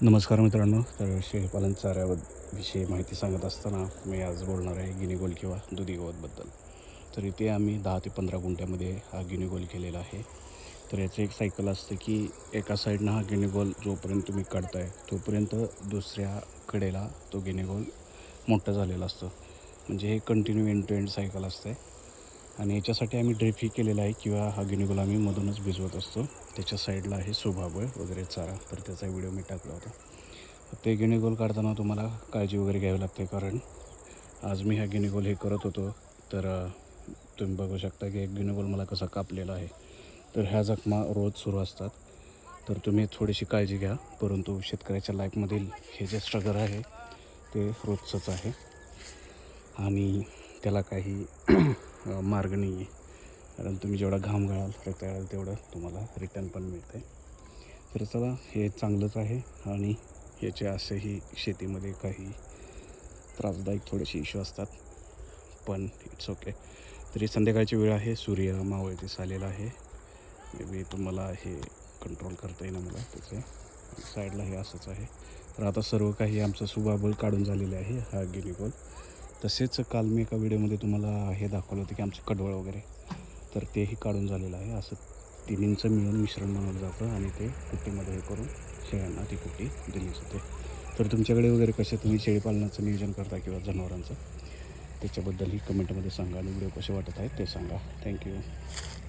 नमस्कार मित्रांनो. तर शेळीपालन चाऱ्याविषयी माहिती सांगत असताना मी आज बोलणार आहे गिनी गोल किंवा दुधी गवतबद्दल. तर इथे आम्ही 10 ते 15 गुंठ्यामध्ये हा गिनी गोल केलेला आहे. तर याचं एक सायकल असतं की एका साईडनं हा गिनी गोल जोपर्यंत तुम्ही काढताय तोपर्यंत दुसऱ्या कडेला तो गिनी गोल मोठा झालेला असतो. म्हणजे हे continue end to end cycle असते. आणि याच्यासाठी आम्ही ड्रिप ही केलेला आहे किंवा हा गिनी गोल आम्ही मधूनच भिजवत असतो. त्याच्या साईडला आहे सुभाबळ वगैरे चारा, तर त्याचा व्हिडिओ मी टाकला होता. ते गिनी गोल काढताना तुम्हाला काळजी वगैरे घ्यावी लागते, कारण आज मी हा गिनी गोल हे करत होतो तर तुम्ही बघू शकता की एक गिनी गोल मला कसा कापलेला आहे. तर ह्या जखमा रोज सुरू असतात, तर तुम्ही थोडीशी काळजी घ्या. परंतु शेतकऱ्याच्या लाईफमधील हे जे स्ट्रगल आहे ते रोजचंच आहे आणि त्याला काही मार्ग नाही आहे. कारण तुम्ही जेवढा घाम गाळाल रक्त गाळाल तेवढं तुम्हाला रिटर्न पण मिळतं आहे. तर चला, हे चांगलंच आहे. आणि याचे असेही शेतीमध्ये काही त्रासदायक थोडेसे इश्यू असतात, पण इट्स ओके. तरी संध्याकाळची वेळ आहे, सूर्य मावळतीस आलेला आहे. मे बी तुम्हाला हे कंट्रोल करता येईना मला त्याचे. साईडला हे असंच आहे. तर आता सर्व काही आमचं सुबाबळ काढून झालेले आहे, हा गिनी गोल. तसेच काल मी एका व्हिडिओमध्ये तुम्हाला हे दाखवलं होतं की आमचं कडवळ वगैरे, तर तेही काढून झालेलं आहे. असं तिन्हींचं मिळून मिश्रण बनवलं जातं आणि ते कुट्टीमध्ये हे करून शेळ्यांना ती कुट्टी दिली जाते. तर तुमच्याकडे वगैरे कसे तुम्ही शेळीपालनाचं नियोजन करता किंवा जनावरांचं, त्याच्याबद्दलही कमेंटमध्ये सांगा आणि व्हिडिओ कसे वाटत आहेत ते सांगा. थँक्यू.